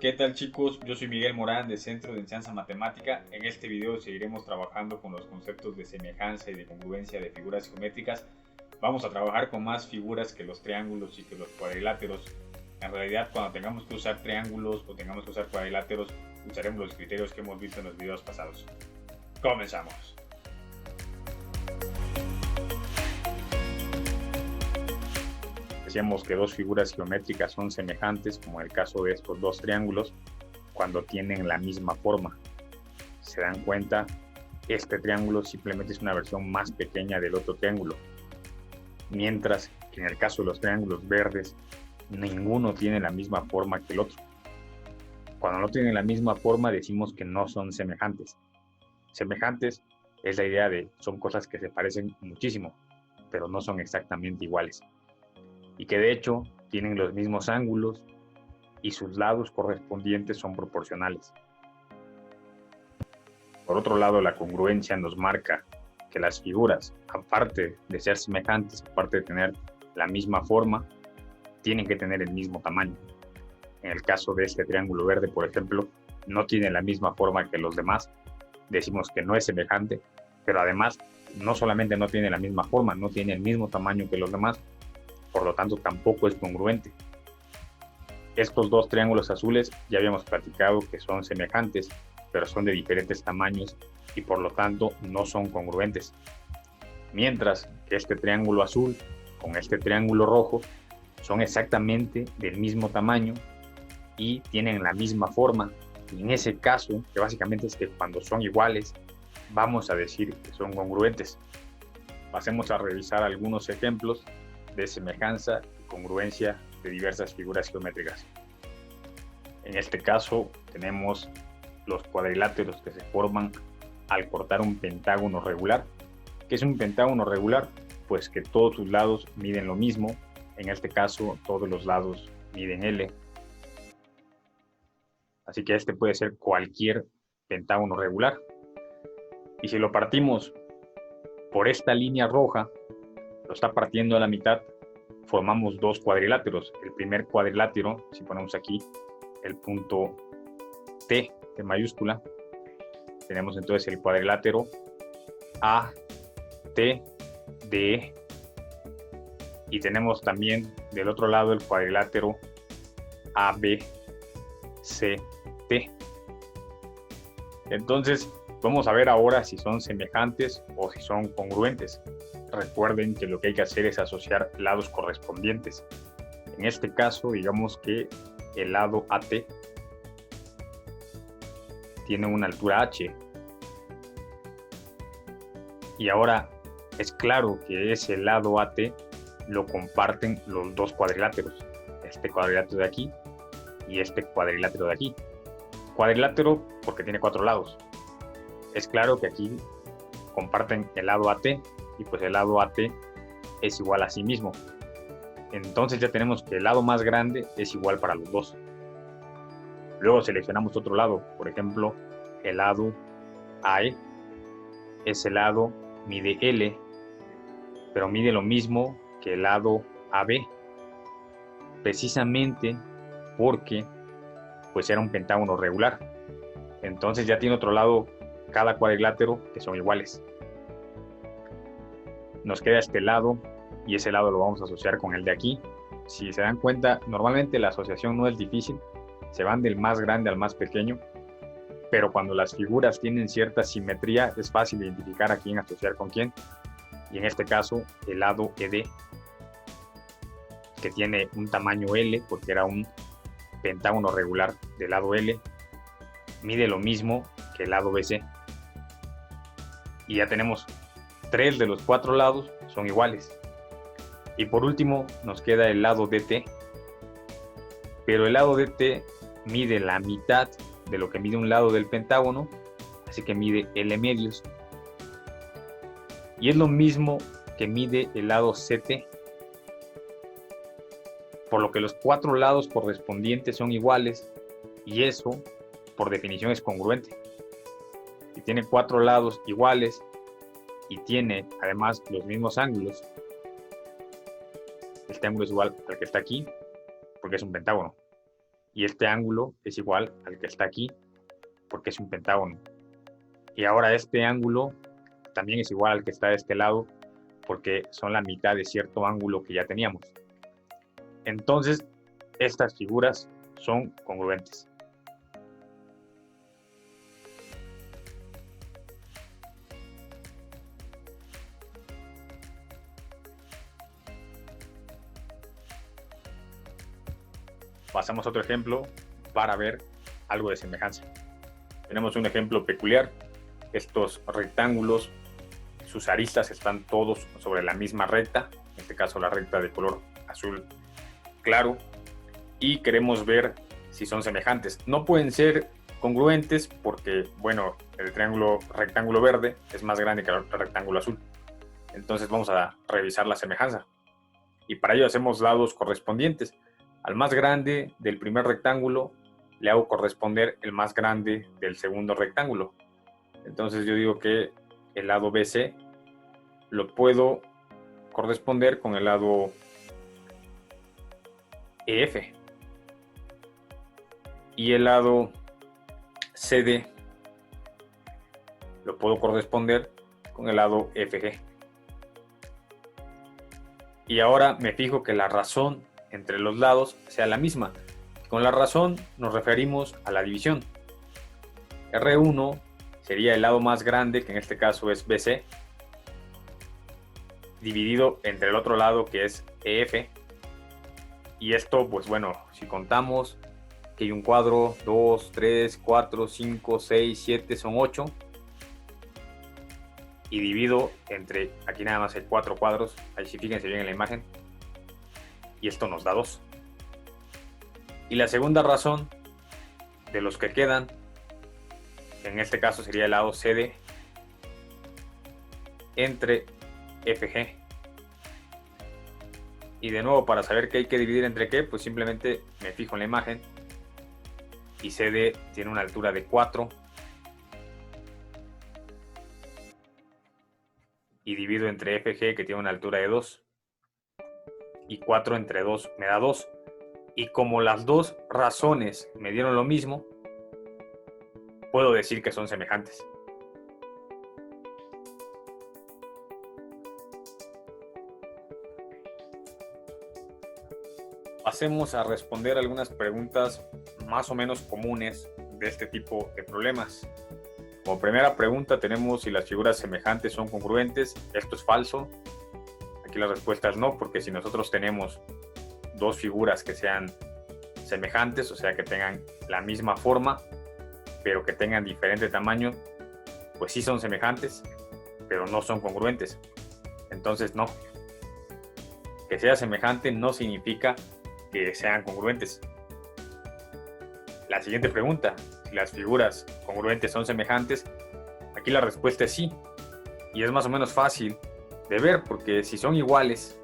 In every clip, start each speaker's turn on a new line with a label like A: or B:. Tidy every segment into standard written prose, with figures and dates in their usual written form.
A: ¿Qué tal chicos? Yo soy Miguel Morán de Centro de Enseñanza Matemática. En este video seguiremos trabajando con los conceptos de semejanza y de congruencia de figuras geométricas. Vamos a trabajar con más figuras que los triángulos y que los cuadriláteros. En realidad, cuando tengamos que usar triángulos o tengamos que usar cuadriláteros, usaremos los criterios que hemos visto en los videos pasados. Comenzamos. Decíamos que dos figuras geométricas son semejantes, como en el caso de estos dos triángulos, cuando tienen la misma forma. Se dan cuenta, este triángulo simplemente es una versión más pequeña del otro triángulo, mientras que en el caso de los triángulos verdes, ninguno tiene la misma forma que el otro. Cuando no tienen la misma forma, decimos que no son semejantes. Semejantes es la idea de son cosas que se parecen muchísimo, pero no son exactamente iguales. Y que de hecho tienen los mismos ángulos y sus lados correspondientes son proporcionales. Por otro lado, la congruencia nos marca que las figuras, aparte de ser semejantes, aparte de tener la misma forma, tienen que tener el mismo tamaño. En el caso de este triángulo verde, por ejemplo, no tiene la misma forma que los demás. Decimos que no es semejante, pero además no solamente no tiene la misma forma, no tiene el mismo tamaño que los demás, por lo tanto tampoco es congruente. Estos dos triángulos azules ya habíamos platicado que son semejantes, pero son de diferentes tamaños y por lo tanto no son congruentes. Mientras que este triángulo azul con este triángulo rojo son exactamente del mismo tamaño y tienen la misma forma. Y en ese caso, que básicamente es que cuando son iguales, vamos a decir que son congruentes. Pasemos a revisar algunos ejemplos de semejanza y congruencia de diversas figuras geométricas. En este caso tenemos los cuadriláteros que se forman al cortar un pentágono regular. ¿Qué es un pentágono regular? Pues que todos sus lados miden lo mismo. En este caso todos los lados miden L. Así que este puede ser cualquier pentágono regular. Y si lo partimos por esta línea roja, lo está partiendo a la mitad, formamos dos cuadriláteros. El primer cuadrilátero, si ponemos aquí el punto T de mayúscula, tenemos entonces el cuadrilátero ATDE y tenemos también del otro lado el cuadrilátero ABCT. Entonces vamos a ver ahora si son semejantes o si son congruentes. Recuerden que lo que hay que hacer es asociar lados correspondientes. En este caso, digamos que el lado AT tiene una altura H. Y ahora es claro que ese lado AT lo comparten los dos cuadriláteros. Este cuadrilátero de aquí y este cuadrilátero de aquí. Cuadrilátero porque tiene cuatro lados. Es claro que aquí comparten el lado AT y pues el lado AT es igual a sí mismo. Entonces ya tenemos que el lado más grande es igual para los dos. Luego seleccionamos otro lado, por ejemplo, el lado AE. Ese lado mide L, pero mide lo mismo que el lado AB, precisamente porque pues era un pentágono regular. Entonces ya tiene otro lado cada cuadrilátero que son iguales. Nos queda este lado y ese lado lo vamos a asociar con el de aquí. Si se dan cuenta, normalmente la asociación no es difícil, se van del más grande al más pequeño, pero cuando las figuras tienen cierta simetría es fácil identificar a quién asociar con quién. Y en este caso el lado ED, que tiene un tamaño L porque era un pentágono regular del lado L, mide lo mismo que el lado BC. Y ya tenemos 3 de los 4 lados son iguales. Y por último nos queda el lado DT. Pero el lado DT mide la mitad de lo que mide un lado del pentágono, así que mide L medios. Y es lo mismo que mide el lado CT. Por lo que los 4 lados correspondientes son iguales y eso por definición es congruente. Si tiene 4 lados iguales y tiene además los mismos ángulos, este ángulo es igual al que está aquí porque es un pentágono. y este ángulo es igual al que está aquí porque es un pentágono. Y ahora este ángulo también es igual al que está de este lado porque son la mitad de cierto ángulo que ya teníamos. Entonces, estas figuras son congruentes. Pasamos a otro ejemplo para ver algo de semejanza. Tenemos un ejemplo peculiar. Estos rectángulos, sus aristas están todos sobre la misma recta, en este caso la recta de color azul claro, y queremos ver si son semejantes. No pueden ser congruentes porque, bueno, el rectángulo verde es más grande que el rectángulo azul. Entonces vamos a revisar la semejanza. Y para ello hacemos lados correspondientes. Al más grande del primer rectángulo le hago corresponder el más grande del segundo rectángulo. Entonces yo digo que el lado BC lo puedo corresponder con el lado EF. Y el lado CD lo puedo corresponder con el lado FG. Y ahora me fijo que la razón entre los lados sea la misma. Con la razón nos referimos a la división. R1 sería el lado más grande, que en este caso es BC, dividido entre el otro lado que es EF. Y esto, pues bueno, si contamos que hay un cuadro, 2, 3, 4, 5, 6, 7, son 8. Y divido entre, aquí nada más hay 4 cuadros, ahí sí fíjense bien en la imagen. Y esto nos da 2. Y la segunda razón de los que quedan, en este caso sería el lado CD, entre FG. Y de nuevo, para saber qué hay que dividir entre qué, pues simplemente me fijo en la imagen. Y CD tiene una altura de 4. Y divido entre FG, que tiene una altura de 2. Y 4 entre 2 me da 2. Y como las dos razones me dieron lo mismo, puedo decir que son semejantes. Pasemos a responder algunas preguntas más o menos comunes de este tipo de problemas. Como primera pregunta tenemos si las figuras semejantes son congruentes. Esto es falso. Aquí la respuesta es no, porque si nosotros tenemos dos figuras que sean semejantes, o sea que tengan la misma forma, pero que tengan diferente tamaño, pues sí son semejantes, pero no son congruentes. Entonces no. Que sea semejante no significa que sean congruentes. La siguiente pregunta, si las figuras congruentes son semejantes, aquí la respuesta es sí. Y es más o menos fácil de ver, porque si son iguales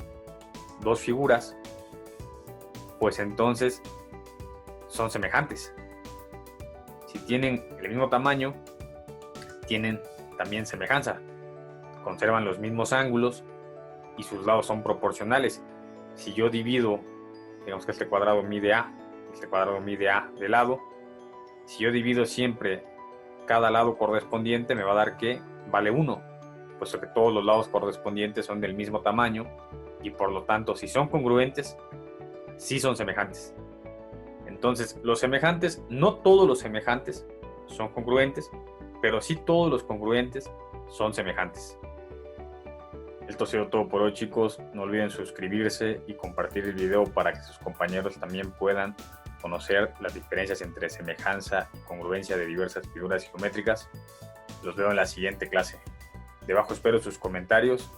A: dos figuras, pues entonces son semejantes. Si tienen el mismo tamaño, tienen también semejanza. Conservan los mismos ángulos y sus lados son proporcionales. Si yo divido, digamos que este cuadrado mide A, este cuadrado mide A de lado, si yo divido siempre cada lado correspondiente, me va a dar que vale 1, puesto que todos los lados correspondientes son del mismo tamaño y por lo tanto, si son congruentes, sí son semejantes. Entonces, los semejantes, no todos los semejantes son congruentes, pero sí todos los congruentes son semejantes. Esto ha sido todo por hoy, chicos. No olviden suscribirse y compartir el video para que sus compañeros también puedan conocer las diferencias entre semejanza y congruencia de diversas figuras geométricas. Los veo en la siguiente clase. Debajo espero sus comentarios